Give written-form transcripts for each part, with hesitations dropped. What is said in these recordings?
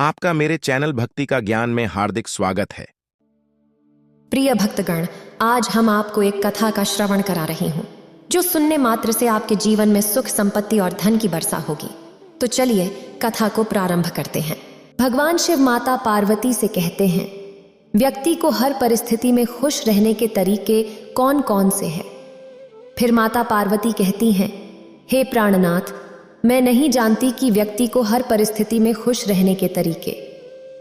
आपका मेरे चैनल भक्ति का ज्ञान में हार्दिक स्वागत है। प्रिय भक्तगण, आज हम आपको एक कथा का श्रवण करा रही हूँ जो सुनने मात्र से आपके जीवन में सुख, संपत्ति और धन की वर्षा होगी। तो चलिए कथा को प्रारंभ करते हैं। भगवान शिव माता पार्वती से कहते हैं, व्यक्ति को हर परिस्थिति में खुश रहने के तरीके कौन कौन से हैं? फिर माता पार्वती कहती हैं, हे प्राणनाथ, मैं नहीं जानती कि व्यक्ति को हर परिस्थिति में खुश रहने के तरीके,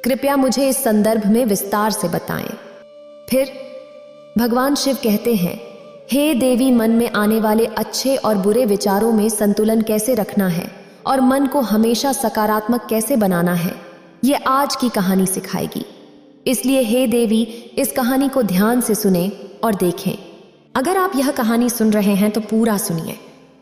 कृपया मुझे इस संदर्भ में विस्तार से बताएं। फिर भगवान शिव कहते हैं, हे देवी, मन में आने वाले अच्छे और बुरे विचारों में संतुलन कैसे रखना है और मन को हमेशा सकारात्मक कैसे बनाना है, ये आज की कहानी सिखाएगी। इसलिए हे देवी, इस कहानी को ध्यान से सुने और देखें। अगर आप यह कहानी सुन रहे हैं तो पूरा सुनिए।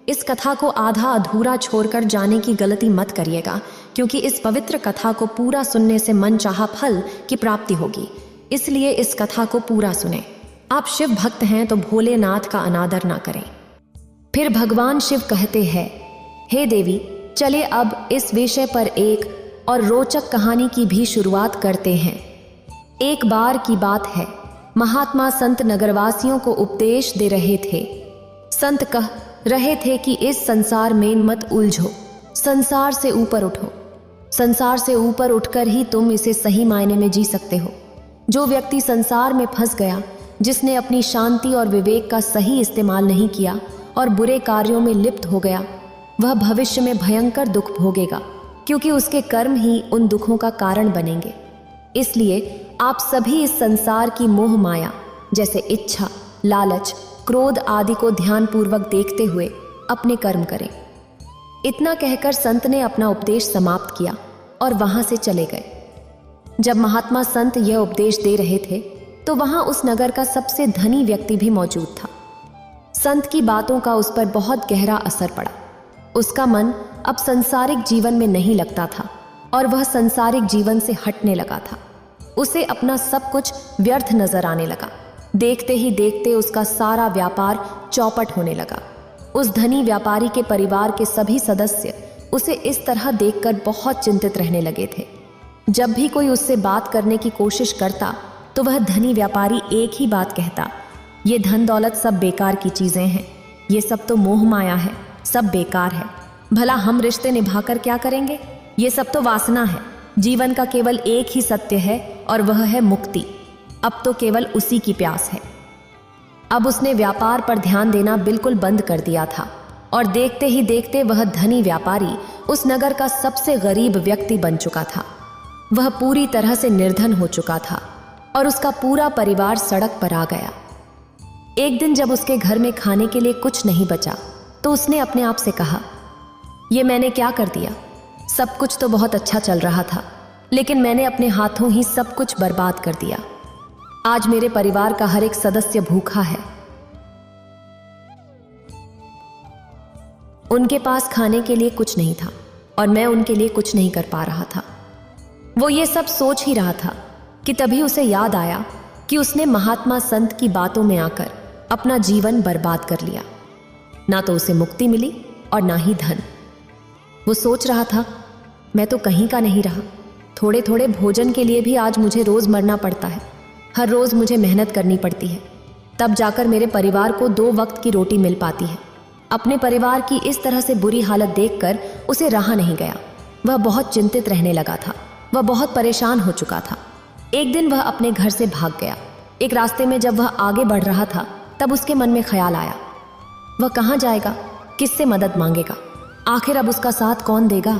इस कथा को आधा अधूरा छोड़कर जाने की गलती मत करिएगा, क्योंकि इस पवित्र कथा को पूरा सुनने से मनचाहा फल की प्राप्ति होगी। इसलिए इस कथा को पूरा सुने। आप शिव भक्त हैं तो भोलेनाथ का अनादर ना करें। फिर भगवान शिव कहते हैं, हे देवी, चले अब इस विषय पर एक और रोचक कहानी की भी शुरुआत करते हैं। एक बार की बात है, महात्मा संत नगरवासियों को उपदेश दे रहे थे। संत कह रहे थे कि इस संसार में मत उलझो, संसार से ऊपर उठो। संसार से ऊपर उठकर ही तुम इसे सही मायने में जी सकते हो। जो व्यक्ति संसार में फंस गया, जिसने अपनी शांति और विवेक का सही इस्तेमाल नहीं किया और बुरे कार्यों में लिप्त हो गया, वह भविष्य में भयंकर दुख भोगेगा, क्योंकि उसके कर्म ही उन दुखों का कारण बनेंगे। इसलिए आप सभी इस संसार की मोह माया जैसे इच्छा, लालच, क्रोध आदि को ध्यानपूर्वक देखते हुए अपने कर्म करें। इतना कहकर संत ने अपना उपदेश समाप्त किया और वहां से चले गए। जब महात्मा संत यह उपदेश दे रहे थे तो वहां उस नगर का सबसे धनी व्यक्ति भी मौजूद था। संत की बातों का उस पर बहुत गहरा असर पड़ा। उसका मन अब सांसारिक जीवन में नहीं लगता था और वह सांसारिक जीवन से हटने लगा था। उसे अपना सब कुछ व्यर्थ नजर आने लगा। देखते ही देखते उसका सारा व्यापार चौपट होने लगा। उस धनी व्यापारी के परिवार के सभी सदस्य उसे इस तरह देखकर बहुत चिंतित रहने लगे थे। जब भी कोई उससे बात करने की कोशिश करता तो वह धनी व्यापारी एक ही बात कहता, ये धन दौलत सब बेकार की चीजें हैं, ये सब तो मोह माया है, सब बेकार है। भला हम रिश्ते निभाकर क्या करेंगे? ये सब तो वासना है। जीवन का केवल एक ही सत्य है और वह है मुक्ति। अब तो केवल उसी की प्यास है। अब उसने व्यापार पर ध्यान देना बिल्कुल बंद कर दिया था और देखते ही देखते वह धनी व्यापारी उस नगर का सबसे गरीब व्यक्ति बन चुका था। वह पूरी तरह से निर्धन हो चुका था और उसका पूरा परिवार सड़क पर आ गया। एक दिन जब उसके घर में खाने के लिए कुछ नहीं बचा तो उसने अपने आप से कहा, ये मैंने क्या कर दिया? सब कुछ तो बहुत अच्छा चल रहा था, लेकिन मैंने अपने हाथों ही सब कुछ बर्बाद कर दिया। आज मेरे परिवार का हर एक सदस्य भूखा है। उनके पास खाने के लिए कुछ नहीं था और मैं उनके लिए कुछ नहीं कर पा रहा था। वो ये सब सोच ही रहा था कि तभी उसे याद आया कि उसने महात्मा संत की बातों में आकर अपना जीवन बर्बाद कर लिया। ना तो उसे मुक्ति मिली और ना ही धन। वो सोच रहा था, मैं तो कहीं का नहीं रहा। थोड़े थोड़े भोजन के लिए भी आज मुझे रोज मरना पड़ता है। हर रोज मुझे मेहनत करनी पड़ती है, तब जाकर मेरे परिवार को 2 वक्त की रोटी मिल पाती है। अपने परिवार की इस तरह से बुरी हालत देखकर उसे रहा नहीं गया। वह बहुत चिंतित रहने लगा था। वह बहुत परेशान हो चुका था। एक दिन वह अपने घर से भाग गया। एक रास्ते में जब वह आगे बढ़ रहा था तब उसके मन में ख्याल आया, वह कहाँ जाएगा, किससे मदद मांगेगा, आखिर अब उसका साथ कौन देगा?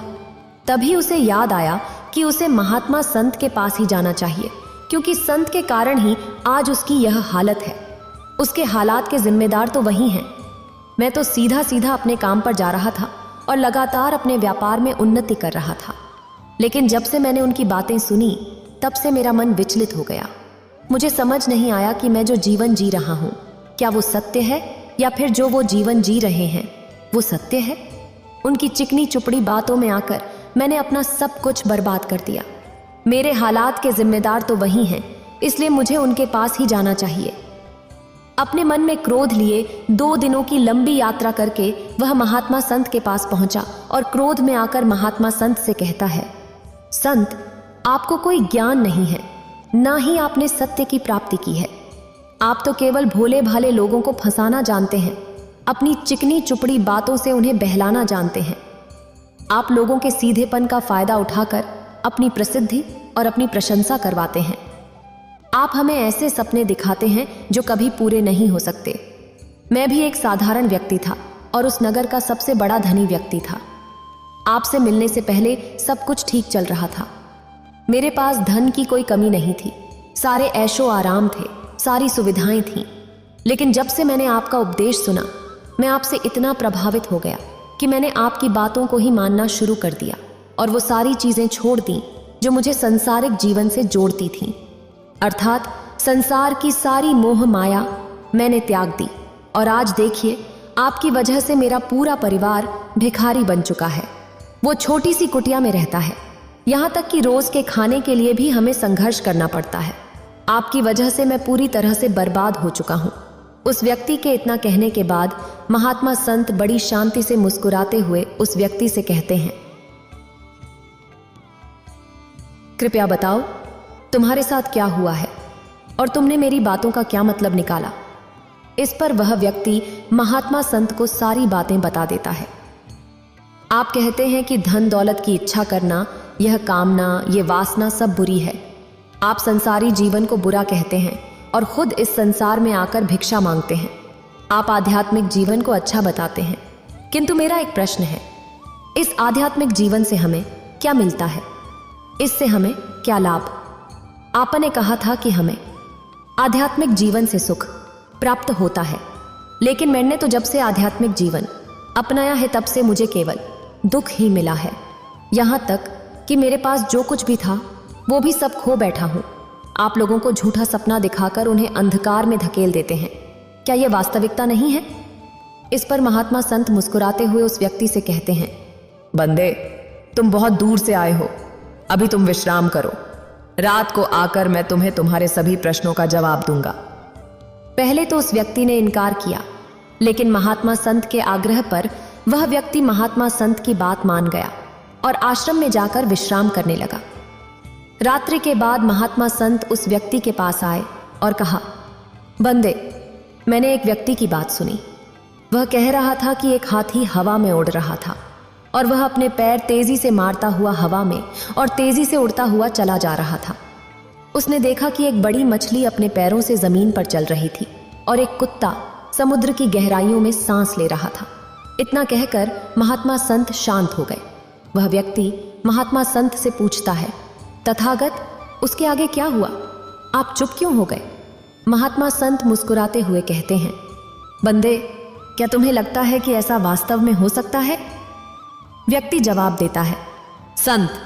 तभी उसे याद आया कि उसे महात्मा संत के पास ही जाना चाहिए, क्योंकि संत के कारण ही आज उसकी यह हालत है। उसके हालात के जिम्मेदार तो वही हैं। मैं तो सीधा सीधा अपने काम पर जा रहा था और लगातार अपने व्यापार में उन्नति कर रहा था, लेकिन जब से मैंने उनकी बातें सुनी तब से मेरा मन विचलित हो गया। मुझे समझ नहीं आया कि मैं जो जीवन जी रहा हूँ, क्या वो सत्य है या फिर जो वो जीवन जी रहे हैं वो सत्य है। उनकी चिकनी चुपड़ी बातों में आकर मैंने अपना सब कुछ बर्बाद कर दिया। मेरे हालात के जिम्मेदार तो वही हैं, इसलिए मुझे उनके पास ही जाना चाहिए। अपने मन में क्रोध लिए 2 दिनों की लंबी यात्रा करके वह महात्मा संत के पास पहुंचा और क्रोध में आकर महात्मा संत से कहता है, संत, आपको कोई ज्ञान नहीं है, ना ही आपने सत्य की प्राप्ति की है। आप तो केवल भोले भाले लोगों को फंसाना जानते हैं, अपनी चिकनी चुपड़ी बातों से उन्हें बहलाना जानते हैं। आप लोगों के सीधेपन का फायदा उठाकर अपनी प्रसिद्धि और अपनी प्रशंसा करवाते हैं। आप हमें ऐसे सपने दिखाते हैं जो कभी पूरे नहीं हो सकते। मैं भी एक साधारण व्यक्ति था और उस नगर का सबसे बड़ा धनी व्यक्ति था। आपसे मिलने से पहले सब कुछ ठीक चल रहा था। मेरे पास धन की कोई कमी नहीं थी, सारे ऐशो आराम थे, सारी सुविधाएं थीं। लेकिन जब से मैंने आपका उपदेश सुना, मैं आपसे इतना प्रभावित हो गया कि मैंने आपकी बातों को ही मानना शुरू कर दिया और वो सारी चीजें छोड़ दी जो मुझे संसारिक जीवन से जोड़ती थीं। अर्थात संसार की सारी मोह माया मैंने त्याग दी और आज देखिए, आपकी वजह से मेरा पूरा परिवार भिखारी बन चुका है। वो छोटी सी कुटिया में रहता है, यहाँ तक कि रोज के खाने के लिए भी हमें संघर्ष करना पड़ता है। आपकी वजह से मैं पूरी तरह से बर्बाद हो चुका हूँ। उस व्यक्ति के इतना कहने के बाद महात्मा संत बड़ी शांति से मुस्कुराते हुए उस व्यक्ति से कहते हैं, कृपया बताओ तुम्हारे साथ क्या हुआ है और तुमने मेरी बातों का क्या मतलब निकाला। इस पर वह व्यक्ति महात्मा संत को सारी बातें बता देता है। आप कहते हैं कि धन दौलत की इच्छा करना, यह कामना, ये वासना सब बुरी है। आप संसारी जीवन को बुरा कहते हैं और खुद इस संसार में आकर भिक्षा मांगते हैं। आप आध्यात्मिक जीवन को अच्छा बताते हैं, किंतु मेरा एक प्रश्न है, इस आध्यात्मिक जीवन से हमें क्या मिलता है? इससे हमें क्या लाभ? आपने कहा था कि हमें आध्यात्मिक जीवन से सुख प्राप्त होता है, लेकिन मैंने तो जब से आध्यात्मिक जीवन अपनाया है तब से मुझे केवल दुख ही मिला है। यहाँ तक कि मेरे पास जो कुछ भी था वो भी सब खो बैठा हूँ। आप लोगों को झूठा सपना दिखाकर उन्हें अंधकार में धकेल देते हैं। क्या यह वास्तविकता नहीं है? इस पर महात्मा संत मुस्कुराते हुए उस व्यक्ति से कहते हैं, बंदे, तुम बहुत दूर से आए हो, अभी तुम विश्राम करो। रात को आकर मैं तुम्हें तुम्हारे सभी प्रश्नों का जवाब दूंगा। पहले तो उस व्यक्ति ने इनकार किया, लेकिन महात्मा संत के आग्रह पर वह व्यक्ति महात्मा संत की बात मान गया और आश्रम में जाकर विश्राम करने लगा। रात्रि के बाद महात्मा संत उस व्यक्ति के पास आए और कहा, बंदे, मैंने एक व्यक्ति की बात सुनी। वह कह रहा था कि एक हाथी हवा में उड़ रहा था और वह अपने पैर तेजी से मारता हुआ हवा में और तेजी से उड़ता हुआ चला जा रहा था। उसने देखा कि एक बड़ी मछली अपने पैरों से जमीन पर चल रही थी और एक कुत्ता समुद्र की गहराइयों में सांस ले रहा था। इतना कहकर महात्मा संत शांत हो गए। वह व्यक्ति महात्मा संत से पूछता है, तथागत, उसके आगे क्या हुआ? आप चुप क्यों हो गए? महात्मा संत मुस्कुराते हुए कहते हैं, बंदे, क्या तुम्हें लगता है कि ऐसा वास्तव में हो सकता है? व्यक्ति जवाब देता है, संत,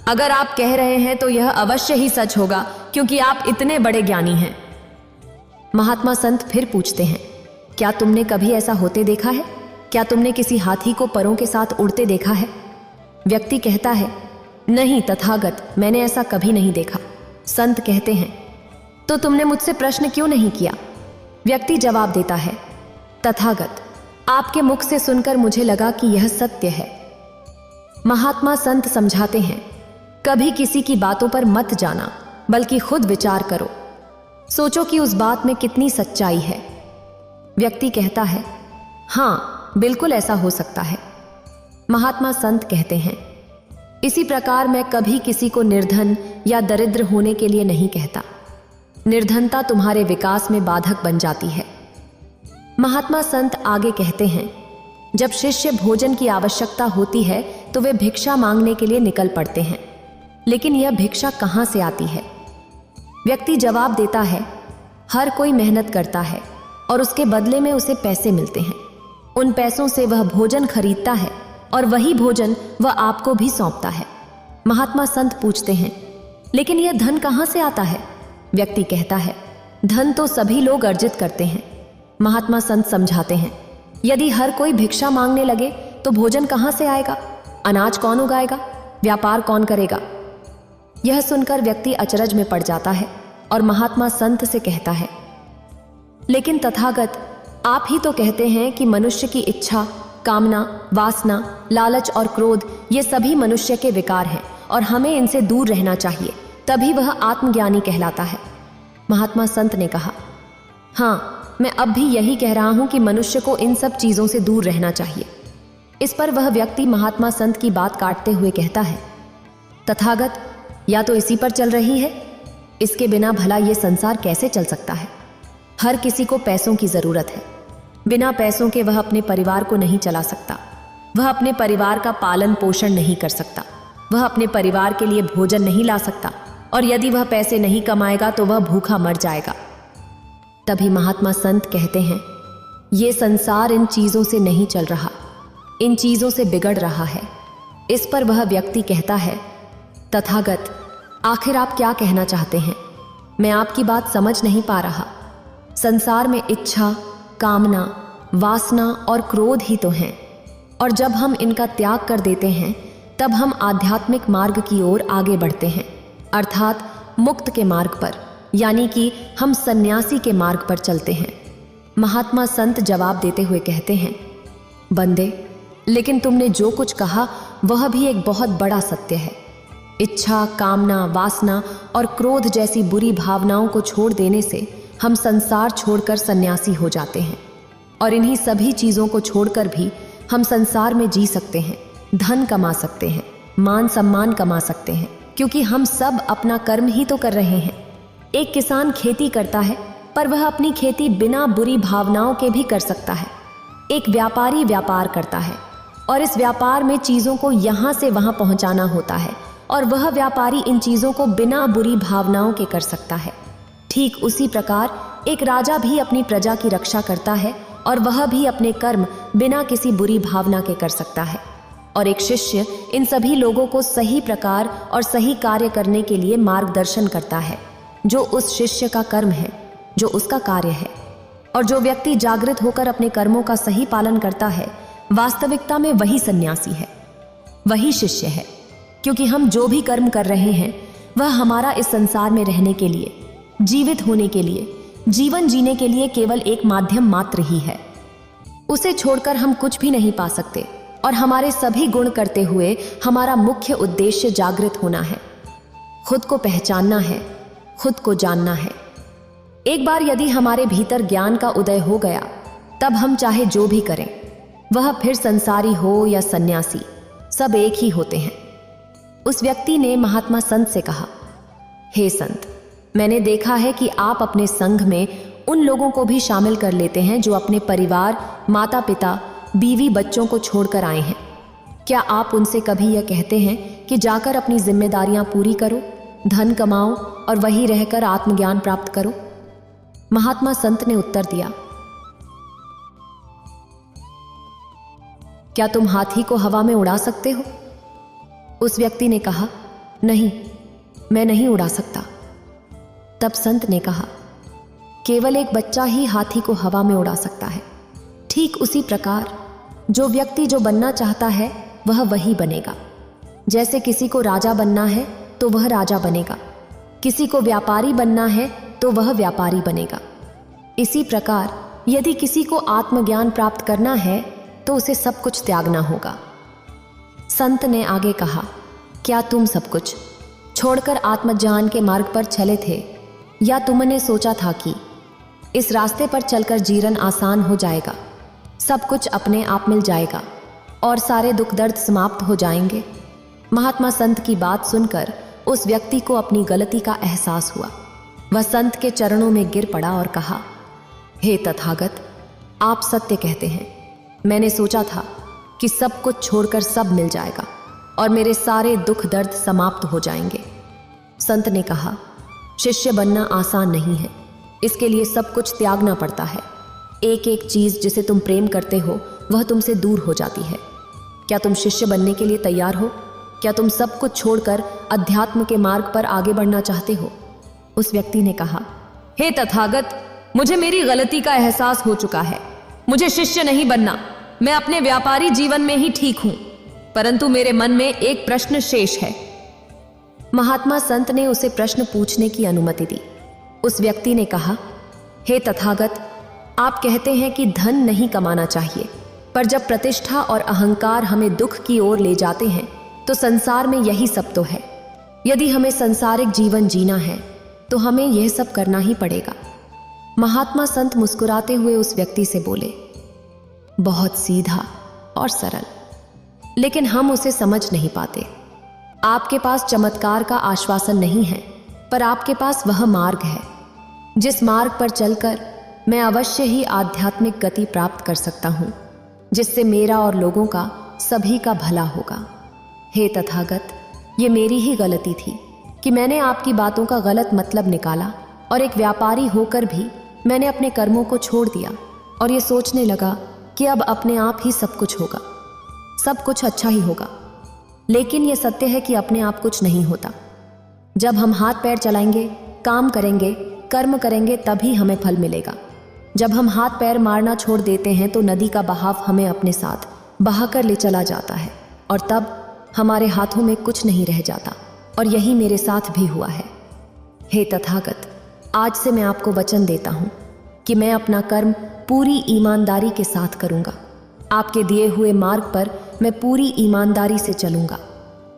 अगर आप कह रहे हैं तो यह अवश्य ही सच होगा, क्योंकि आप इतने बड़े ज्ञानी हैं। महात्मा संत फिर पूछते हैं, क्या तुमने कभी ऐसा होते देखा है? क्या तुमने किसी हाथी को परों के साथ उड़ते देखा है? व्यक्ति कहता है, नहीं तथागत, मैंने ऐसा कभी नहीं देखा। संत कहते हैं, तो तुमने मुझसे प्रश्न क्यों नहीं किया? व्यक्ति जवाब देता है, तथागत, आपके मुख से सुनकर मुझे लगा कि यह सत्य है। महात्मा संत समझाते हैं, कभी किसी की बातों पर मत जाना, बल्कि खुद विचार करो, सोचो कि उस बात में कितनी सच्चाई है। व्यक्ति कहता है, हाँ, बिल्कुल ऐसा हो सकता है। महात्मा संत कहते हैं, इसी प्रकार मैं कभी किसी को निर्धन या दरिद्र होने के लिए नहीं कहता। निर्धनता तुम्हारे विकास में बाधक बन जाती है। महात्मा संत आगे कहते हैं, जब शिष्य भोजन की आवश्यकता होती है तो वे भिक्षा मांगने के लिए निकल पड़ते हैं, लेकिन यह भिक्षा कहाँ से आती है? व्यक्ति जवाब देता है, हर कोई मेहनत करता है और उसके बदले में उसे पैसे मिलते हैं। उन पैसों से वह भोजन खरीदता है और वही भोजन वह आपको भी सौंपता है। महात्मा संत पूछते हैं, लेकिन यह धन कहाँ से आता है? व्यक्ति कहता है, धन तो सभी लोग अर्जित करते हैं। महात्मा संत समझाते हैं, यदि हर कोई भिक्षा मांगने लगे तो भोजन कहाँ से आएगा? अनाज कौन उगाएगा? व्यापार कौन करेगा? यह सुनकर व्यक्ति अचरज में पड़ जाता है और महात्मा संत से कहता है, लेकिन तथागत, आप ही तो कहते हैं कि मनुष्य की इच्छा, कामना, वासना, लालच और क्रोध ये सभी मनुष्य के विकार हैं और हमें इनसे दूर रहना चाहिए, तभी वह आत्मज्ञानी कहलाता है। महात्मा संत ने कहा, हाँ, मैं अब भी यही कह रहा हूं कि मनुष्य को इन सब चीजों से दूर रहना चाहिए। इस पर वह व्यक्ति महात्मा संत की बात काटते हुए कहता है, तथागत, या तो इसी पर चल रही है, इसके बिना भला ये संसार कैसे चल सकता है। हर किसी को पैसों की जरूरत है, बिना पैसों के वह अपने परिवार को नहीं चला सकता, वह अपने परिवार का पालन पोषण नहीं कर सकता, वह अपने परिवार के लिए भोजन नहीं ला सकता, और यदि वह पैसे नहीं कमाएगा तो वह भूखा मर जाएगा। तभी महात्मा संत कहते हैं, ये संसार इन चीजों से नहीं चल रहा, इन चीजों से बिगड़ रहा है। इस पर वह व्यक्ति कहता है, तथागत, आखिर आप क्या कहना चाहते हैं? मैं आपकी बात समझ नहीं पा रहा। संसार में इच्छा, कामना, वासना और क्रोध ही तो हैं, और जब हम इनका त्याग कर देते हैं तब हम आध्यात्मिक मार्ग की ओर आगे बढ़ते हैं, अर्थात मुक्त के मार्ग पर, यानी कि हम सन्यासी के मार्ग पर चलते हैं। महात्मा संत जवाब देते हुए कहते हैं, बंदे, लेकिन तुमने जो कुछ कहा वह भी एक बहुत बड़ा सत्य है। इच्छा, कामना, वासना और क्रोध जैसी बुरी भावनाओं को छोड़ देने से हम संसार छोड़कर सन्यासी हो जाते हैं, और इन्हीं सभी चीजों को छोड़कर भी हम संसार में जी सकते हैं, धन कमा सकते हैं, मान सम्मान कमा सकते हैं, क्योंकि हम सब अपना कर्म ही तो कर रहे हैं। एक किसान खेती करता है, पर वह अपनी खेती बिना बुरी भावनाओं के भी कर सकता है। एक व्यापारी व्यापार करता है, और इस व्यापार में चीजों को यहां से वहां पहुंचाना होता है, और वह व्यापारी इन चीजों को बिना बुरी भावनाओं के कर सकता है। ठीक उसी प्रकार एक राजा भी अपनी प्रजा की रक्षा करता है, और वह भी अपने कर्म बिना किसी बुरी भावना के कर सकता है। और एक शिष्य इन सभी लोगों को सही प्रकार और सही कार्य करने के लिए मार्गदर्शन करता है, जो उस शिष्य का कर्म है, जो उसका कार्य है। और जो व्यक्ति जागृत होकर अपने कर्मों का सही पालन करता है, वास्तविकता में वही सन्यासी है, वही शिष्य है, क्योंकि हम जो भी कर्म कर रहे हैं वह हमारा इस संसार में रहने के लिए, जीवित होने के लिए, जीवन जीने के लिए केवल एक माध्यम मात्र ही है। उसे छोड़कर हम कुछ भी नहीं पा सकते, और हमारे सभी गुण करते हुए हमारा मुख्य उद्देश्य जागृत होना है, खुद को पहचानना है, खुद को जानना है। एक बार यदि हमारे भीतर ज्ञान का उदय हो गया, तब हम चाहे जो भी करें, वह फिर संसारी हो या सन्यासी, सब एक ही होते हैं। उस व्यक्ति ने महात्मा संत से कहा, हे संत, मैंने देखा है कि आप अपने संघ में उन लोगों को भी शामिल कर लेते हैं जो अपने परिवार, माता पिता, बीवी बच्चों को छोड़कर आए हैं। क्या आप उनसे कभी यह कहते हैं कि जाकर अपनी जिम्मेदारियां पूरी करो, धन कमाओ और वहीं रहकर आत्मज्ञान प्राप्त करो? महात्मा संत ने उत्तर दिया, क्या तुम हाथी को हवा में उड़ा सकते हो? उस व्यक्ति ने कहा, नहीं, मैं नहीं उड़ा सकता। तब संत ने कहा, केवल एक बच्चा ही हाथी को हवा में उड़ा सकता है। ठीक उसी प्रकार जो व्यक्ति जो बनना चाहता है वह वही बनेगा। जैसे किसी को राजा बनना है तो वह राजा बनेगा, किसी को व्यापारी बनना है तो वह व्यापारी बनेगा। इसी प्रकार यदि किसी को आत्मज्ञान प्राप्त करना है तो उसे सब कुछ त्यागना होगा। संत ने आगे कहा, क्या तुम सब कुछ छोड़कर आत्मज्ञान के मार्ग पर चले थे, या तुमने सोचा था कि इस रास्ते पर चलकर जीवन आसान हो जाएगा, सब कुछ अपने आप मिल जाएगा और सारे दुख दर्द समाप्त हो जाएंगे? महात्मा संत की बात सुनकर उस व्यक्ति को अपनी गलती का एहसास हुआ। वह संत के चरणों में गिर पड़ा और कहा, हे तथागत, आप सत्य कहते हैं। मैंने सोचा था कि सब कुछ छोड़कर सब मिल जाएगा और मेरे सारे दुख दर्द समाप्त हो जाएंगे। संत ने कहा, शिष्य बनना आसान नहीं है, इसके लिए सब कुछ त्यागना पड़ता है। एक एक चीज जिसे तुम प्रेम करते हो वह तुमसे दूर हो जाती है। क्या तुम शिष्य बनने के लिए तैयार हो? क्या तुम सब कुछ छोड़कर अध्यात्म के मार्ग पर आगे बढ़ना चाहते हो? उस व्यक्ति ने कहा, हे तथागत, मुझे मेरी गलती का एहसास हो चुका है। मुझे शिष्य नहीं बनना, मैं अपने व्यापारी जीवन में ही ठीक हूं, परंतु मेरे मन में एक प्रश्न शेष है। महात्मा संत ने उसे प्रश्न पूछने की अनुमति दी। उस व्यक्ति ने कहा, हे तथागत, आप कहते हैं कि धन नहीं कमाना चाहिए, पर जब प्रतिष्ठा और अहंकार हमें दुख की ओर ले जाते हैं तो संसार में यही सब तो है। यदि हमें संसारिक जीवन जीना है तो हमें यह सब करना ही पड़ेगा। महात्मा संत मुस्कुराते हुए उस व्यक्ति से बोले, बहुत सीधा और सरल, लेकिन हम उसे समझ नहीं पाते। आपके पास चमत्कार का आश्वासन नहीं है, पर आपके पास वह मार्ग है जिस मार्ग पर चलकर मैं अवश्य ही आध्यात्मिक गति प्राप्त कर सकता हूं, जिससे मेरा और लोगों का, सभी का भला होगा। हे तथागत, ये मेरी ही गलती थी कि मैंने आपकी बातों का गलत मतलब निकाला और एक व्यापारी होकर भी मैंने अपने कर्मों को छोड़ दिया और ये सोचने लगा कि अब अपने आप ही सब कुछ होगा, सब कुछ अच्छा ही होगा। लेकिन ये सत्य है कि अपने आप कुछ नहीं होता। जब हम हाथ पैर चलाएंगे, काम करेंगे, कर्म करेंगे, तभी हमें फल मिलेगा। जब हम हाथ पैर मारना छोड़ देते हैं तो नदी का बहाव हमें अपने साथ बहाकर ले चला जाता है और तब हमारे हाथों में कुछ नहीं रह जाता। और यही मेरे साथ भी हुआ है। हे तथागत, आज से मैं आपको वचन देता हूं कि मैं अपना कर्म पूरी ईमानदारी के साथ करूंगा। आपके दिए हुए मार्ग पर मैं पूरी ईमानदारी से चलूंगा।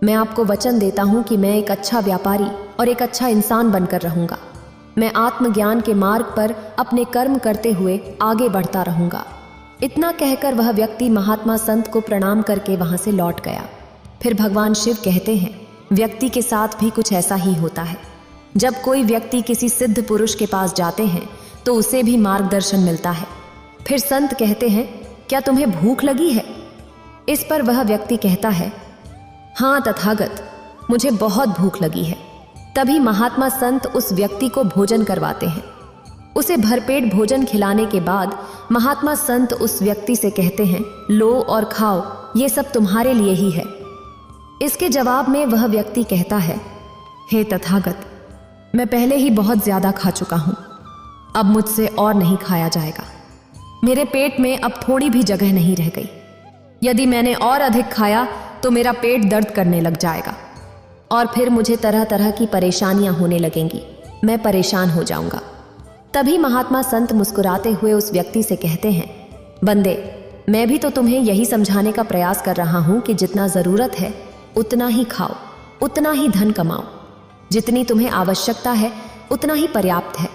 मैं आपको वचन देता हूं कि मैं एक अच्छा व्यापारी और एक अच्छा इंसान बनकर रहूंगा। मैं आत्मज्ञान के मार्ग पर अपने कर्म करते हुए आगे बढ़ता रहूंगा। इतना कहकर वह व्यक्ति महात्मा संत को प्रणाम करके वहां से लौट गया। फिर भगवान शिव कहते हैं, व्यक्ति के साथ भी कुछ ऐसा ही होता है। जब कोई व्यक्ति किसी सिद्ध पुरुष के पास जाते हैं तो उसे भी मार्गदर्शन मिलता है। फिर संत कहते हैं, क्या तुम्हें भूख लगी है? इस पर वह व्यक्ति कहता है, हाँ तथागत, मुझे बहुत भूख लगी है। तभी महात्मा संत उस व्यक्ति को भोजन करवाते हैं। उसे भरपेट भोजन खिलाने के बाद महात्मा संत उस व्यक्ति से कहते हैं, लो और खाओ, ये सब तुम्हारे लिए ही है। इसके जवाब में वह व्यक्ति कहता है, हे तथागत, मैं पहले ही बहुत ज्यादा खा चुका हूं, अब मुझसे और नहीं खाया जाएगा। मेरे पेट में अब थोड़ी भी जगह नहीं रह गई। यदि मैंने और अधिक खाया तो मेरा पेट दर्द करने लग जाएगा और फिर मुझे तरह तरह की परेशानियां होने लगेंगी। मैं परेशान हो जाऊंगा। तभी महात्मा संत मुस्कुराते हुए उस व्यक्ति से कहते हैं, बंदे, मैं भी तो तुम्हें यही समझाने का प्रयास कर रहा हूं कि जितना जरूरत है उतना ही खाओ, उतना ही धन कमाओ। जितनी तुम्हें आवश्यकता है उतना ही पर्याप्त है,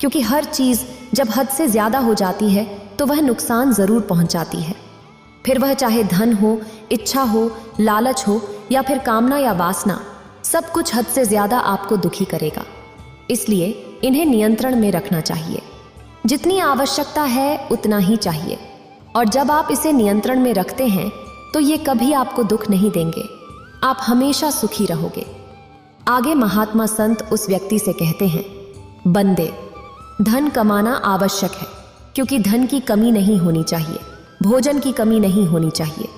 क्योंकि हर चीज जब हद से ज्यादा हो जाती है तो वह नुकसान जरूर पहुंचाती है। फिर वह चाहे धन हो, इच्छा हो, लालच हो या फिर कामना या वासना, सब कुछ हद से ज्यादा आपको दुखी करेगा। इसलिए इन्हें नियंत्रण में रखना चाहिए। जितनी आवश्यकता है उतना ही चाहिए, और जब आप इसे नियंत्रण में रखते हैं तो ये कभी आपको दुख नहीं देंगे। आप हमेशा सुखी रहोगे। आगे महात्मा संत उस व्यक्ति से कहते हैं, बंदे, धन कमाना आवश्यक है, क्योंकि धन की कमी नहीं होनी चाहिए, भोजन की कमी नहीं होनी चाहिए।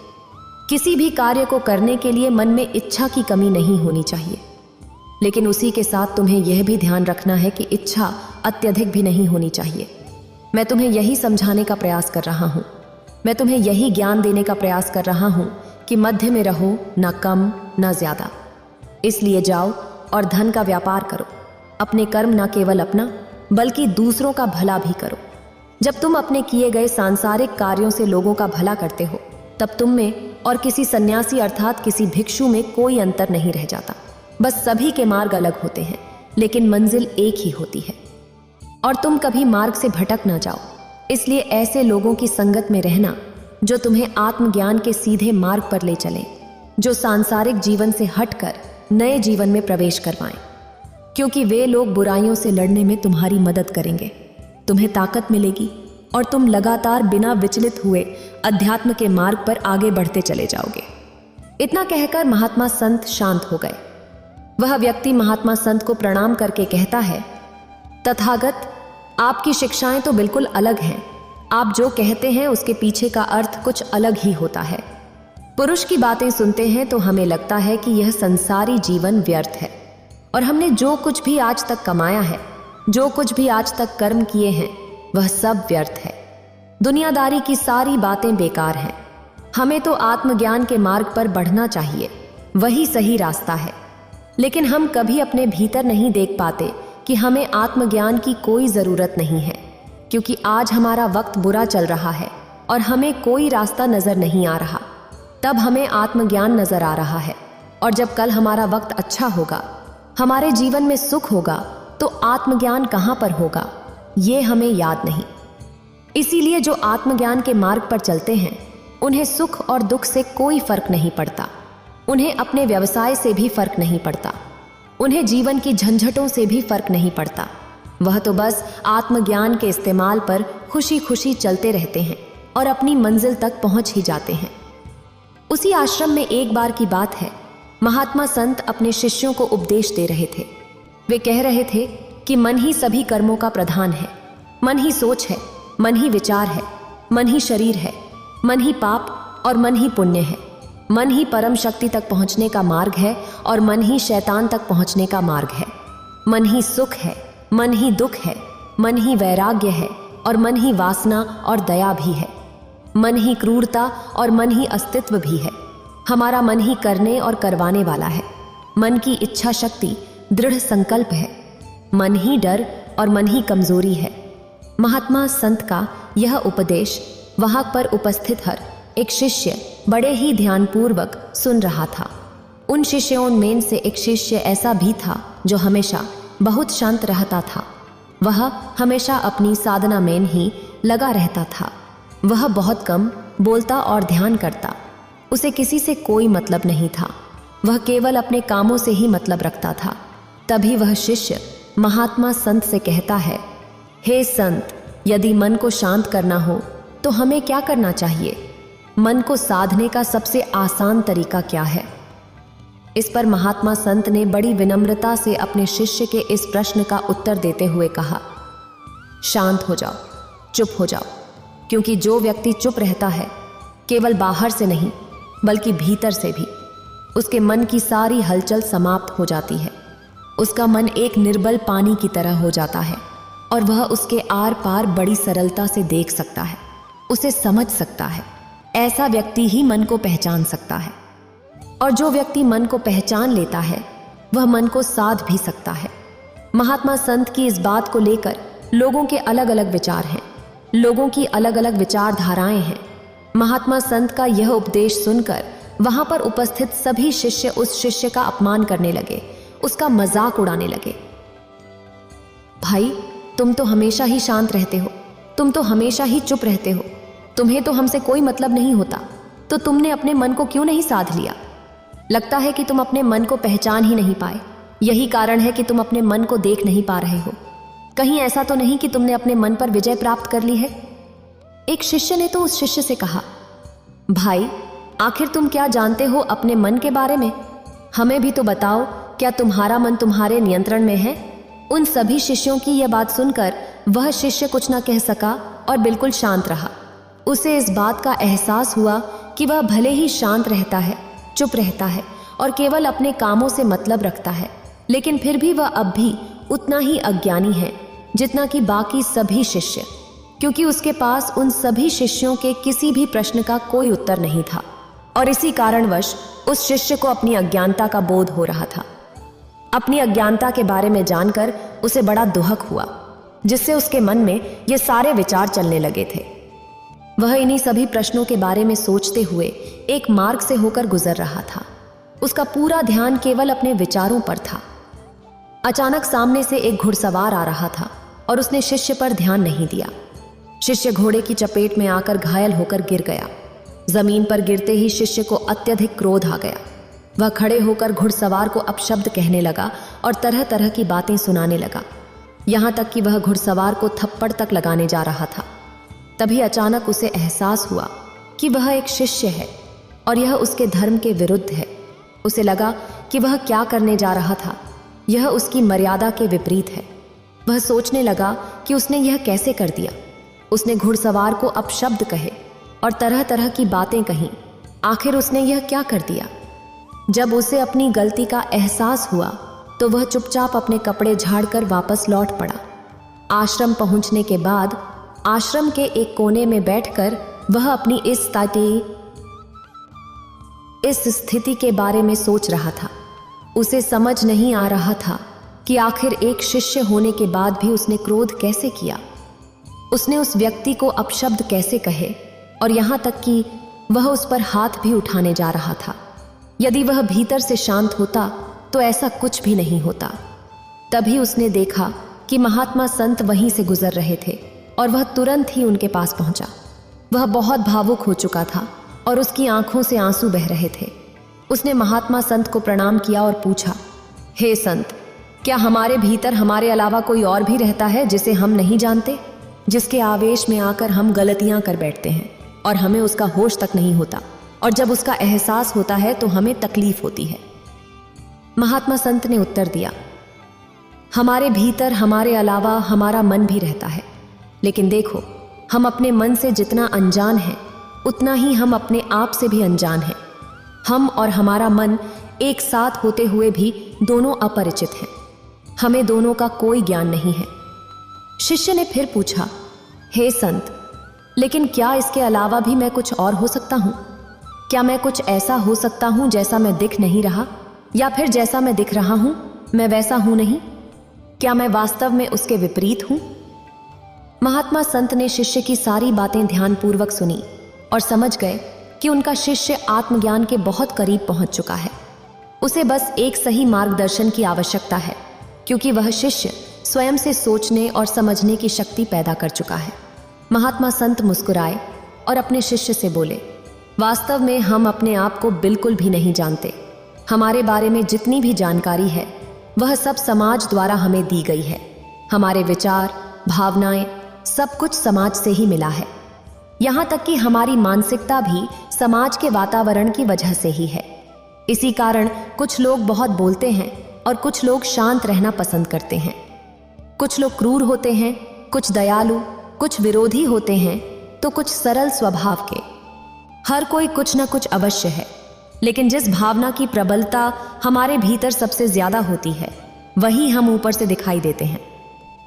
किसी भी कार्य को करने के लिए मन में इच्छा की कमी नहीं होनी चाहिए। लेकिन उसी के साथ तुम्हें यह भी ध्यान रखना है कि इच्छा अत्यधिक भी नहीं होनी चाहिए। मैं तुम्हें यही समझाने का प्रयास कर रहा हूँ। मैं तुम्हें यही ज्ञान देने का प्रयास कर रहा हूँ कि मध्य में रहो, ना कम ना ज्यादा। इसलिए जाओ और धन का व्यापार करो। अपने कर्म ना केवल अपना बल्कि दूसरों का भला भी करो। जब तुम अपने किए गए सांसारिक कार्यों से लोगों का भला करते हो, तब तुम में और किसी सन्यासी अर्थात किसी भिक्षु में कोई अंतर नहीं रह जाता। बस सभी के मार्ग अलग होते हैं, लेकिन मंजिल एक ही होती है। और तुम कभी मार्ग से भटक ना जाओ। इसलिए ऐसे लोगों की संगत में रहना जो तुम्हें आत्मज्ञान के सीधे मार्ग पर ले चलें, जो सांसारिक जीवन से हटकर नए जीवन में प्रवेश करवाएं, क्योंकि वे लोग बुराइयों से लड़ने में तुम्हारी मदद करेंगे। तुम्हें ताकत मिलेगी और तुम लगातार बिना विचलित हुए अध्यात्म के मार्ग पर आगे बढ़ते चले जाओगे। इतना कहकर महात्मा संत शांत हो गए। वह व्यक्ति महात्मा संत को प्रणाम करके कहता है, तथागत, आपकी शिक्षाएं तो बिल्कुल अलग हैं। आप जो कहते हैं उसके पीछे का अर्थ कुछ अलग ही होता है। पुरुष की बातें सुनते हैं तो हमें लगता है कि यह संसारी जीवन व्यर्थ है और हमने जो कुछ भी आज तक कमाया है, जो कुछ भी आज तक कर्म किए हैं, वह सब व्यर्थ है। दुनियादारी की सारी बातें बेकार हैं। हमें तो आत्मज्ञान के मार्ग पर बढ़ना चाहिए, वही सही रास्ता है। लेकिन हम कभी अपने भीतर नहीं देख पाते कि हमें आत्मज्ञान की कोई जरूरत नहीं है, क्योंकि आज हमारा वक्त बुरा चल रहा है और हमें कोई रास्ता नजर नहीं आ रहा। तब हमें आत्मज्ञान नजर आ रहा है और जब कल हमारा वक्त अच्छा होगा, हमारे जीवन में सुख होगा, तो आत्मज्ञान कहां पर होगा, ये हमें याद नहीं। इसीलिए जो आत्मज्ञान के मार्ग पर चलते हैं, उन्हें सुख और दुख से कोई फर्क नहीं पड़ता, उन्हें अपने व्यवसाय से भी फर्क नहीं पड़ता, उन्हें जीवन की झंझटों से भी फर्क नहीं पड़ता। वह तो बस आत्मज्ञान के इस्तेमाल पर खुशी खुशी चलते रहते हैं और अपनी मंजिल तक पहुंच ही जाते हैं। उसी आश्रम में एक बार की बात है, महात्मा संत अपने शिष्यों को उपदेश दे रहे थे। वे कह रहे थे कि मन ही सभी कर्मों का प्रधान है, मन ही सोच है, मन ही विचार है, मन ही शरीर है, मन ही पाप और मन ही पुण्य है, मन ही परम शक्ति तक पहुंचने का मार्ग है और मन ही शैतान तक पहुंचने का मार्ग है। मन ही सुख है, मन ही दुख है, मन ही वैराग्य है और मन ही वासना और दया भी है। मन ही क्रूरता और मन ही अस्तित्व भी है। हमारा मन ही करने और करवाने वाला है। मन की इच्छा शक्ति दृढ़ संकल्प है। मन ही डर और मन ही कमजोरी है। महात्मा संत का यह उपदेश वहां पर उपस्थित हर एक शिष्य बड़े ही ध्यानपूर्वक सुन रहा था। उन शिष्यों में से एक शिष्य ऐसा भी था जो हमेशा बहुत शांत रहता था। वह हमेशा अपनी साधना में ही लगा रहता था। वह बहुत कम बोलता और ध्यान करता। उसे किसी से कोई मतलब नहीं था। वह केवल अपने कामों से ही मतलब रखता था। तभी वह शिष्य महात्मा संत से कहता है, हे संत, यदि मन को शांत करना हो तो हमें क्या करना चाहिए? मन को साधने का सबसे आसान तरीका क्या है? इस पर महात्मा संत ने बड़ी विनम्रता से अपने शिष्य के इस प्रश्न का उत्तर देते हुए कहा, शांत हो जाओ, चुप हो जाओ, क्योंकि जो व्यक्ति चुप रहता है, केवल बाहर से नहीं बल्कि भीतर से भी उसके मन की सारी हलचल समाप्त हो जाती है। उसका मन एक निर्बल पानी की तरह हो जाता है और वह उसके आर पार बड़ी सरलता से देख सकता है, उसे समझ सकता है। ऐसा व्यक्ति ही मन को पहचान सकता है। और जो व्यक्ति मन को पहचान लेता है, वह मन को साध भी सकता है। महात्मा संत की इस बात को लेकर लोगों के अलग अलग विचार हैं, लोगों की अलग अलग विचारधाराएं हैं। महात्मा संत का यह उपदेश सुनकर वहां पर उपस्थित सभी शिष्य उस शिष्य का अपमान करने लगे, उसका मजाक उड़ाने लगे। भाई, तुम तो हमेशा ही शांत रहते हो, तुम तो हमेशा ही चुप रहते हो, तुम्हें तो हमसे कोई मतलब नहीं होता, तो तुमने अपने मन को क्यों नहीं साध लिया? लगता है कि तुम अपने मन को पहचान ही नहीं पाए। यही कारण है कि तुम अपने मन को देख नहीं पा रहे हो। कहीं ऐसा तो नहीं कि तुमने अपने मन पर विजय प्राप्त कर ली है? एक शिष्य ने तो उस शिष्य से कहा, भाई, आखिर तुम क्या जानते हो अपने मन के बारे में? हमें भी तो बताओ, क्या तुम्हारा मन तुम्हारे नियंत्रण में है? उन सभी शिष्यों की यह बात सुनकर वह शिष्य कुछ ना कह सका और बिल्कुल शांत रहा। उसे इस बात का एहसास हुआ कि वह भले ही शांत रहता है, चुप रहता है और केवल अपने कामों से मतलब रखता है, लेकिन फिर भी वह अब भी उतना ही अज्ञानी है जितना कि बाकी सभी शिष्य, क्योंकि उसके पास उन सभी शिष्यों के किसी भी प्रश्न का कोई उत्तर नहीं था और इसी कारणवश उस शिष्य को अपनी अज्ञानता का बोध हो रहा था। अपनी अज्ञानता के बारे में जानकर उसे बड़ा दुहक हुआ, जिससे उसके मन में ये सारे विचार चलने लगे थे। वह इन्हीं सभी प्रश्नों के बारे में सोचते हुए एक मार्ग से होकर गुजर रहा था। उसका पूरा ध्यान केवल अपने विचारों पर था। अचानक सामने से एक घुड़सवार आ रहा था और उसने शिष्य पर ध्यान नहीं दिया। शिष्य घोड़े की चपेट में आकर घायल होकर गिर गया। जमीन पर गिरते ही शिष्य को अत्यधिक क्रोध आ गया। वह खड़े होकर घुड़सवार को अपशब्द कहने लगा और तरह तरह की बातें सुनाने लगा, यहां तक कि वह घुड़सवार को थप्पड़ तक लगाने जा रहा था। तभी अचानक उसे एहसास हुआ कि वह एक शिष्य है और यह उसके धर्म के विरुद्ध है। उसे लगा कि वह क्या करने जा रहा था, यह उसकी मर्यादा के विपरीत है। वह सोचने लगा कि उसने यह कैसे कर दिया। उसने घुड़सवार को अपशब्द कहे और तरह तरह की बातें कहीं। आखिर उसने यह क्या कर दिया? जब उसे अपनी गलती का एहसास हुआ तो वह चुपचाप अपने कपड़े झाड़कर वापस लौट पड़ा। आश्रम पहुंचने के बाद आश्रम के एक कोने में बैठकर वह अपनी इस स्थिति के बारे में सोच रहा था। उसे समझ नहीं आ रहा था कि आखिर एक शिष्य होने के बाद भी उसने क्रोध कैसे किया। उसने उस व्यक्ति को अपशब्द कैसे कहे और यहां तक कि वह उस पर हाथ भी उठाने जा रहा था। यदि वह भीतर से शांत होता तो ऐसा कुछ भी नहीं होता। तभी उसने देखा कि महात्मा संत वहीं से गुजर रहे थे और वह तुरंत ही उनके पास पहुंचा। वह बहुत भावुक हो चुका था और उसकी आंखों से आंसू बह रहे थे। उसने महात्मा संत को प्रणाम किया और पूछा, हे संत, क्या हमारे भीतर हमारे अलावा कोई और भी रहता है जिसे हम नहीं जानते, जिसके आवेश में आकर हम गलतियां कर बैठते हैं और हमें उसका होश तक नहीं होता, और जब उसका एहसास होता है तो हमें तकलीफ होती है? महात्मा संत ने उत्तर दिया, हमारे भीतर हमारे अलावा हमारा मन भी रहता है, लेकिन देखो, हम अपने मन से जितना अनजान हैं उतना ही हम अपने आप से भी अनजान हैं। हम और हमारा मन एक साथ होते हुए भी दोनों अपरिचित हैं। हमें दोनों का कोई ज्ञान नहीं है। शिष्य ने फिर पूछा, हे संत, लेकिन क्या इसके अलावा भी मैं कुछ और हो सकता हूं? क्या मैं कुछ ऐसा हो सकता हूं जैसा मैं दिख नहीं रहा, या फिर जैसा मैं दिख रहा हूं मैं वैसा हूं नहीं? क्या मैं वास्तव में उसके विपरीत हूं? महात्मा संत ने शिष्य की सारी बातें ध्यानपूर्वक सुनी और समझ गए कि उनका शिष्य आत्मज्ञान के बहुत करीब पहुंच चुका है। उसे बस एक सही मार्गदर्शन की आवश्यकता है, क्योंकि वह शिष्य स्वयं से सोचने और समझने की शक्ति पैदा कर चुका है। महात्मा संत मुस्कुराए और अपने शिष्य से बोले, वास्तव में हम अपने आप को बिल्कुल भी नहीं जानते। हमारे बारे में जितनी भी जानकारी है वह सब समाज द्वारा हमें दी गई है। हमारे विचार, भावनाएं, सब कुछ समाज से ही मिला है। यहाँ तक कि हमारी मानसिकता भी समाज के वातावरण की वजह से ही है। इसी कारण कुछ लोग बहुत बोलते हैं और कुछ लोग शांत रहना पसंद करते हैं। कुछ लोग क्रूर होते हैं, कुछ दयालु, कुछ विरोधी होते हैं, तो कुछ सरल स्वभाव के। हर कोई कुछ न कुछ अवश्य है, लेकिन जिस भावना की प्रबलता हमारे भीतर सबसे ज्यादा होती है वही हम ऊपर से दिखाई देते हैं।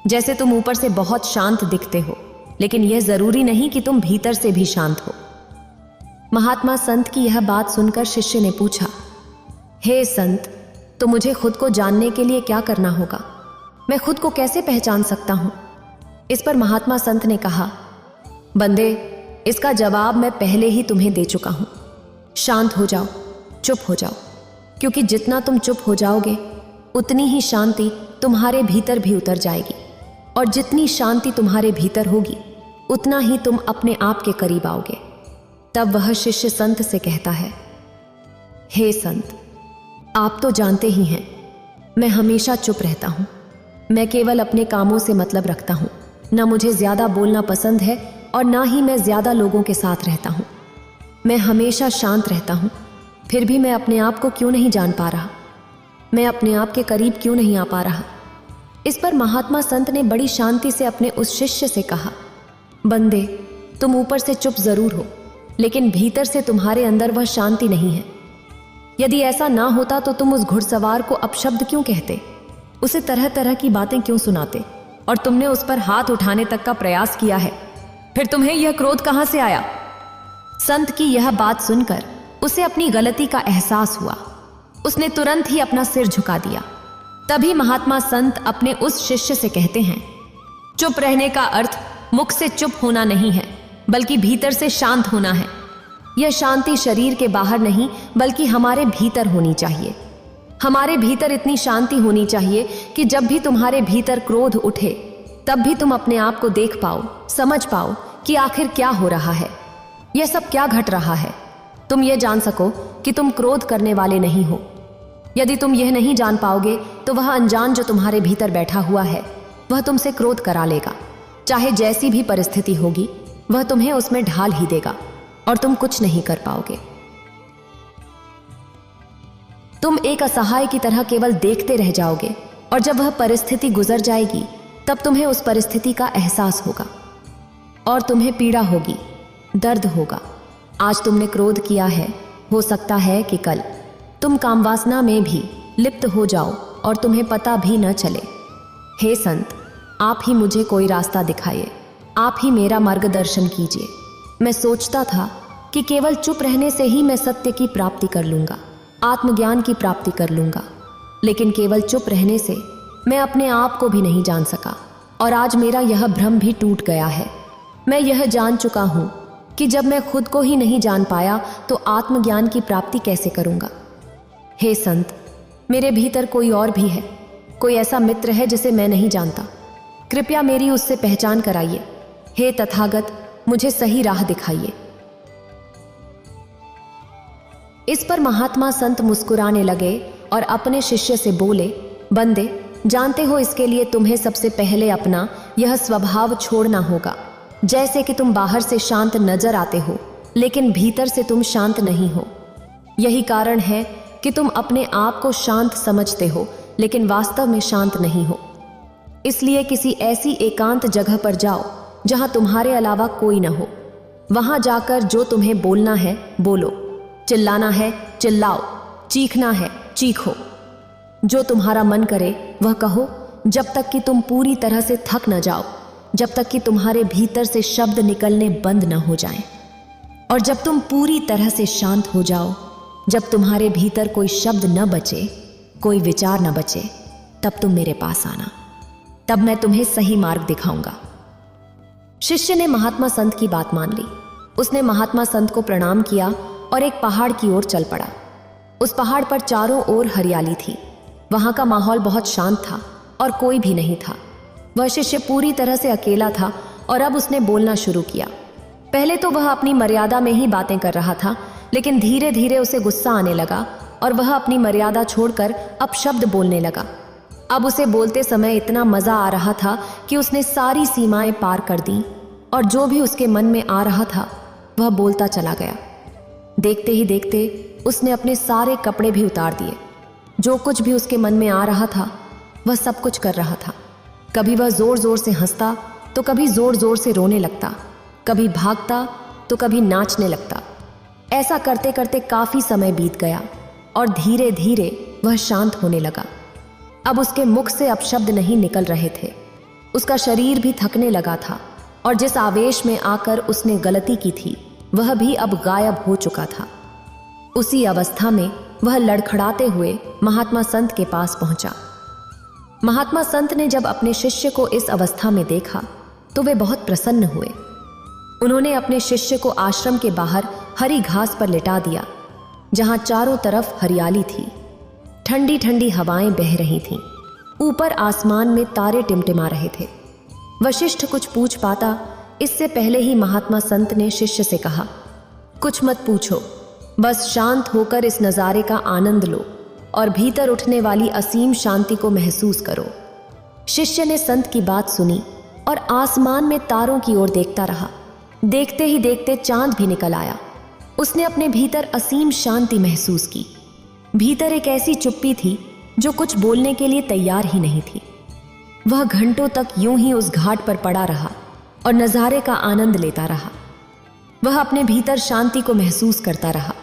जैसे तुम ऊपर से बहुत शांत दिखते हो, लेकिन यह जरूरी नहीं कि तुम भीतर से भी शांत हो। महात्मा संत की यह बात सुनकर शिष्य ने पूछा, हे संत, तो मुझे खुद को जानने के लिए क्या करना होगा? मैं खुद को कैसे पहचान सकता हूं? इस पर महात्मा संत ने कहा, बंदे, इसका जवाब मैं पहले ही तुम्हें दे चुका हूं। शांत हो जाओ, चुप हो जाओ, क्योंकि जितना तुम चुप हो जाओगे उतनी ही शांति तुम्हारे भीतर भी उतर जाएगी, और जितनी शांति तुम्हारे भीतर होगी उतना ही तुम अपने आप के करीब आओगे। तब वह शिष्य संत से कहता है, हे संत, आप तो जानते ही हैं मैं हमेशा चुप रहता हूं। मैं केवल अपने कामों से मतलब रखता हूं। न मुझे ज्यादा बोलना पसंद है और ना ही मैं ज्यादा लोगों के साथ रहता हूं। मैं हमेशा शांत रहता हूं, फिर भी मैं अपने आप को क्यों नहीं जान पा रहा? मैं अपने आप के करीब क्यों नहीं आ पा रहा? इस पर महात्मा संत ने बड़ी शांति से अपने उस शिष्य से कहा, बंदे, तुम ऊपर से चुप जरूर हो, लेकिन भीतर से तुम्हारे अंदर वह शांति नहीं है। यदि ऐसा ना होता तो तुम उस घुड़सवार को अपशब्द क्यों कहते, उसे तरह तरह की बातें क्यों सुनाते, और तुमने उस पर हाथ उठाने तक का प्रयास किया है? फिर तुम्हें यह क्रोध कहां से आया? संत की यह बात सुनकर उसे अपनी गलती का एहसास हुआ। उसने तुरंत ही अपना सिर झुका दिया। तभी महात्मा संत अपने उस शिष्य से कहते हैं, चुप रहने का अर्थ मुख से चुप होना नहीं है, बल्कि भीतर से शांत होना है। यह शांति शरीर के बाहर नहीं बल्कि हमारे भीतर होनी चाहिए। हमारे भीतर इतनी शांति होनी चाहिए कि जब भी तुम्हारे भीतर क्रोध उठे तब भी तुम अपने आप को देख पाओ, समझ पाओ कि आखिर क्या हो रहा है, यह सब क्या घट रहा है। तुम यह जान सको कि तुम क्रोध करने वाले नहीं हो। यदि तुम यह नहीं जान पाओगे तो वह अनजान जो तुम्हारे भीतर बैठा हुआ है वह तुमसे क्रोध करा लेगा। चाहे जैसी भी परिस्थिति होगी वह तुम्हें उसमें ढाल ही देगा और तुम कुछ नहीं कर पाओगे। तुम एक असहाय की तरह केवल देखते रह जाओगे, और जब वह परिस्थिति गुजर जाएगी तब तुम्हें उस परिस्थिति का एहसास होगा और तुम्हें पीड़ा होगी, दर्द होगा। आज तुमने क्रोध किया है, हो सकता है कि कल तुम कामवासना में भी लिप्त हो जाओ और तुम्हें पता भी न चले। हे संत, आप ही मुझे कोई रास्ता दिखाइए, आप ही मेरा मार्गदर्शन कीजिए। मैं सोचता था कि केवल चुप रहने से ही मैं सत्य की प्राप्ति कर लूंगा, आत्मज्ञान की प्राप्ति कर लूंगा, लेकिन केवल चुप रहने से मैं अपने आप को भी नहीं जान सका, और आज मेरा यह भ्रम भी टूट गया है। मैं यह जान चुका हूं कि जब मैं खुद को ही नहीं जान पाया तो आत्मज्ञान की प्राप्ति कैसे करूंगा। हे संत, मेरे भीतर कोई और भी है, कोई ऐसा मित्र है जिसे मैं नहीं जानता। कृपया मेरी उससे पहचान कराइए। हे तथागत, मुझे सही राह दिखाइए। इस पर महात्मा संत मुस्कुराने लगे और अपने शिष्य से बोले, बंदे, जानते हो इसके लिए तुम्हें सबसे पहले अपना यह स्वभाव छोड़ना होगा। जैसे कि तुम बाहर से शांत नजर आते हो, लेकिन भीतर से तुम शांत नहीं हो। यही कारण है कि तुम अपने आप को शांत समझते हो, लेकिन वास्तव में शांत नहीं हो। इसलिए किसी ऐसी एकांत जगह पर जाओ जहां तुम्हारे अलावा कोई न हो। वहां जाकर जो तुम्हें बोलना है बोलो, चिल्लाना है चिल्लाओ, चीखना है चीखो। जो तुम्हारा मन करे वह कहो, जब तक कि तुम पूरी तरह से थक न जाओ, जब तक कि तुम्हारे भीतर से शब्द निकलने बंद न हो जाएं। और जब तुम पूरी तरह से शांत हो जाओ, जब तुम्हारे भीतर कोई शब्द न बचे, कोई विचार न बचे, तब तुम मेरे पास आना। तब मैं तुम्हें सही मार्ग दिखाऊंगा। शिष्य ने महात्मा संत की बात मान ली। उसने महात्मा संत को प्रणाम किया और एक पहाड़ की ओर चल पड़ा। उस पहाड़ पर चारों ओर हरियाली थी। वहां का माहौल बहुत शांत था और कोई भी नहीं था। वह शिष्य पूरी तरह से अकेला था और अब उसने बोलना शुरू किया। पहले तो वह अपनी मर्यादा में ही बातें कर रहा था, लेकिन धीरे धीरे उसे गुस्सा आने लगा और वह अपनी मर्यादा छोड़कर अब शब्द बोलने लगा। अब उसे बोलते समय इतना मजा आ रहा था कि उसने सारी सीमाएं पार कर दी और जो भी उसके मन में आ रहा था वह बोलता चला गया। देखते ही देखते उसने अपने सारे कपड़े भी उतार दिए। जो कुछ भी उसके मन में आ रहा था वह सब कुछ कर रहा था। कभी वह जोर जोर से हंसता तो कभी जोर जोर से रोने लगता, कभी भागता तो कभी नाचने लगता। ऐसा करते करते काफी समय बीत गया और धीरे धीरे वह शांत होने लगा। अब उसके मुख से अपशब्द नहीं निकल रहे थे। उसका शरीर भी थकने लगा था और जिस आवेश में आकर उसने गलती की थी वह भी अब गायब हो चुका था। उसी अवस्था में वह लड़खड़ाते हुए महात्मा संत के पास पहुंचा। महात्मा संत ने जब अपने शिष्य को इस अवस्था में देखा तो वे बहुत प्रसन्न हुए। उन्होंने अपने शिष्य को आश्रम के बाहर हरी घास पर लिटा दिया, जहां चारों तरफ हरियाली थी। ठंडी ठंडी हवाएं बह रही थीं। ऊपर आसमान में तारे टिमटिमा रहे थे। वशिष्ठ कुछ पूछ पाता इससे पहले ही महात्मा संत ने शिष्य से कहा, कुछ मत पूछो, बस शांत होकर इस नज़ारे का आनंद लो और भीतर उठने वाली असीम शांति को महसूस करो। शिष्य ने संत की बात सुनी और आसमान में तारों की ओर देखता रहा। देखते ही देखते चांद भी निकल आया। उसने अपने भीतर असीम शांति महसूस की। भीतर एक ऐसी चुप्पी थी जो कुछ बोलने के लिए तैयार ही नहीं थी। वह घंटों तक यूं ही उस घाट पर पड़ा रहा और नज़ारे का आनंद लेता रहा। वह अपने भीतर शांति को महसूस करता रहा।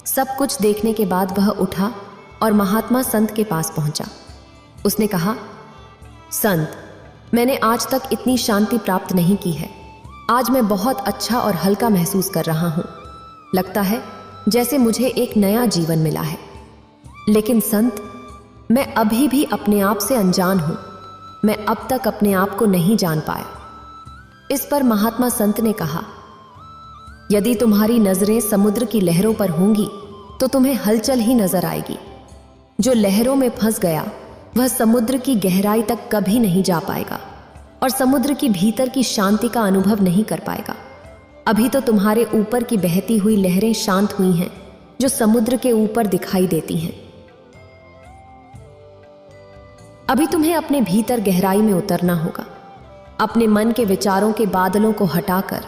सब कुछ देखने के बाद वह उठा और महात्मा संत के पास पहुंचा। उसने कहा, संत, मैंने आज तक इतनी शांति प्राप्त नहीं की है। आज मैं बहुत अच्छा और हल्का महसूस कर रहा हूं। लगता है जैसे मुझे एक नया जीवन मिला है। लेकिन संत, मैं अभी भी अपने आप से अनजान हूं। मैं अब तक अपने आप को नहीं जान पाया। इस पर महात्मा संत ने कहा, यदि तुम्हारी नजरें समुद्र की लहरों पर होंगी तो तुम्हें हलचल ही नजर आएगी। जो लहरों में फंस गया वह समुद्र की गहराई तक कभी नहीं जा पाएगा और समुद्र की भीतर की शांति का अनुभव नहीं कर पाएगा। अभी तो तुम्हारे ऊपर की बहती हुई लहरें शांत हुई हैं, जो समुद्र के ऊपर दिखाई देती हैं। अभी तुम्हें अपने भीतर गहराई में उतरना होगा। अपने मन के विचारों के बादलों को हटाकर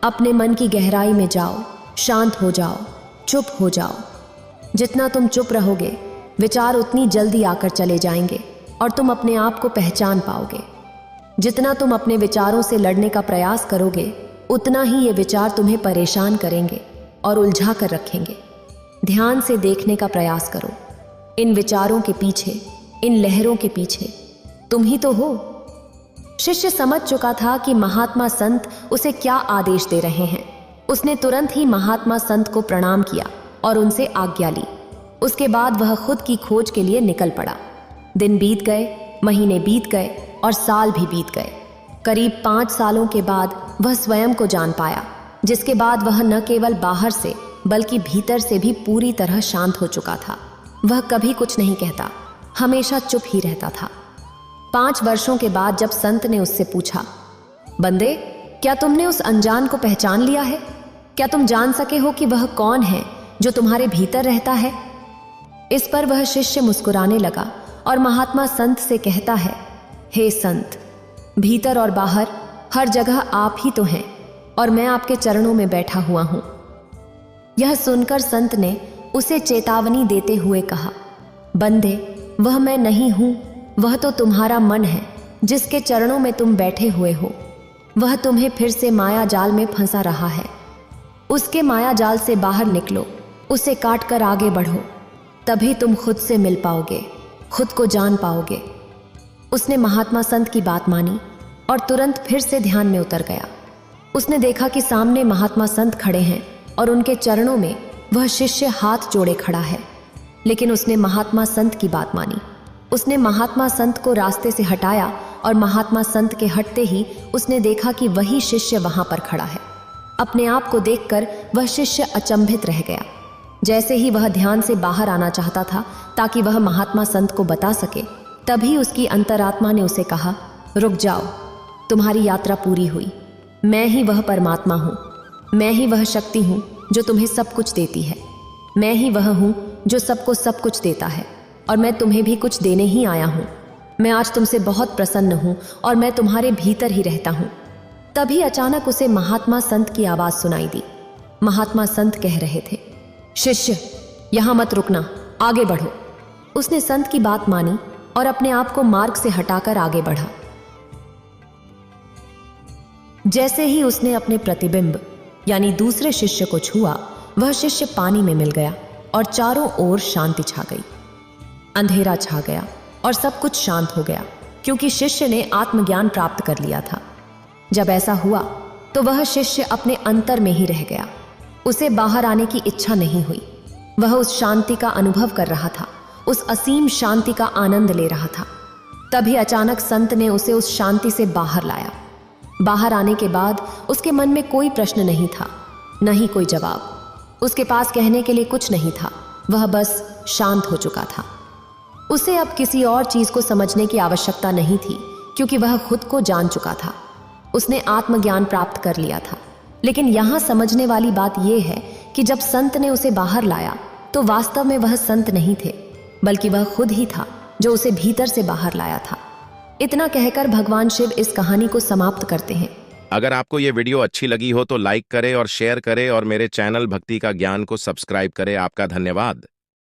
अपने मन की गहराई में जाओ, शांत हो जाओ, चुप हो जाओ। जितना तुम चुप रहोगे, विचार उतनी जल्दी आकर चले जाएंगे और तुम अपने आप को पहचान पाओगे। जितना तुम अपने विचारों से लड़ने का प्रयास करोगे, उतना ही ये विचार तुम्हें परेशान करेंगे और उलझा कर रखेंगे। ध्यान से देखने का प्रयास करो। इन विचारों के पीछे, इन लहरों के पीछे तुम ही तो हो। शिष्य समझ चुका था कि महात्मा संत उसे क्या आदेश दे रहे हैं। उसने तुरंत ही महात्मा संत को प्रणाम किया और उनसे आज्ञा ली। उसके बाद वह खुद की खोज के लिए निकल पड़ा। दिन बीत गए, महीने बीत गए और साल भी बीत गए। करीब 5 सालों के बाद वह स्वयं को जान पाया, जिसके बाद वह न केवल बाहर से बल्कि भीतर से भी पूरी तरह शांत हो चुका था। वह कभी कुछ नहीं कहता, हमेशा चुप ही रहता था। 5 वर्षों के बाद जब संत ने उससे पूछा, बंदे, क्या तुमने उस अनजान को पहचान लिया है? क्या तुम जान सके हो कि वह कौन है जो तुम्हारे भीतर रहता है? इस पर वह शिष्य मुस्कुराने लगा और महात्मा संत से कहता है, हे संत, भीतर और बाहर हर जगह आप ही तो हैं और मैं आपके चरणों में बैठा हुआ हूं। यह सुनकर संत ने उसे चेतावनी देते हुए कहा, बंदे, वह मैं नहीं हूं, वह तो तुम्हारा मन है जिसके चरणों में तुम बैठे हुए हो। वह तुम्हें फिर से माया जाल में फंसा रहा है। उसके माया जाल से बाहर निकलो, उसे काट कर आगे बढ़ो, तभी तुम खुद से मिल पाओगे, खुद को जान पाओगे। उसने महात्मा संत की बात मानी और तुरंत फिर से ध्यान में उतर गया। उसने देखा कि सामने महात्मा संत खड़े हैं और उनके चरणों में वह शिष्य हाथ जोड़े खड़ा है। लेकिन उसने महात्मा संत की बात मानी। उसने महात्मा संत को रास्ते से हटाया और महात्मा संत के हटते ही उसने देखा कि वही शिष्य वहां पर खड़ा है। अपने आप को देखकर वह शिष्य अचंभित रह गया। जैसे ही वह ध्यान से बाहर आना चाहता था ताकि वह महात्मा संत को बता सके, तभी उसकी अंतरात्मा ने उसे कहा, रुक जाओ, तुम्हारी यात्रा पूरी हुई। मैं ही वह परमात्मा हूँ, मैं ही वह शक्ति हूँ जो तुम्हें सब कुछ देती है। मैं ही वह हूँ जो सबको सब कुछ देता है और मैं तुम्हें भी कुछ देने ही आया हूँ। मैं आज तुमसे बहुत प्रसन्न हूँ और मैं तुम्हारे भीतर ही रहता हूँ। तभी अचानक उसे महात्मा संत की आवाज सुनाई दी। महात्मा संत कह रहे थे, शिष्य, यहां मत रुकना, आगे बढ़ो। उसने संत की बात मानी और अपने आप को मार्ग से हटाकर आगे बढ़ा। जैसे ही उसने अपने प्रतिबिंब यानी दूसरे शिष्य को छुआ, वह शिष्य पानी में मिल गया और चारों ओर शांति छा गई। अंधेरा छा गया और सब कुछ शांत हो गया, क्योंकि शिष्य ने आत्मज्ञान प्राप्त कर लिया था। जब ऐसा हुआ तो वह शिष्य अपने अंतर में ही रह गया। उसे बाहर आने की इच्छा नहीं हुई। वह उस शांति का अनुभव कर रहा था, उस असीम शांति का आनंद ले रहा था। तभी अचानक संत ने उसे उस शांति से बाहर लाया। बाहर आने के बाद उसके मन में कोई प्रश्न नहीं था, न ही कोई जवाब। उसके पास कहने के लिए कुछ नहीं था, वह बस शांत हो चुका था। उसे अब किसी और चीज को समझने की आवश्यकता नहीं थी, क्योंकि वह खुद को जान चुका था। उसने आत्मज्ञान प्राप्त कर लिया था। लेकिन यहां समझने वाली बात यह है कि जब संत ने उसे बाहर लाया तो वास्तव में वह संत नहीं थे, बल्कि वह खुद ही था जो उसे भीतर से बाहर लाया था। इतना कहकर भगवान शिव इस कहानी को समाप्त करते हैं। अगर आपको ये वीडियो अच्छी लगी हो तो लाइक करें और शेयर करें और मेरे चैनल भक्ति का ज्ञान को सब्सक्राइब करें। आपका धन्यवाद।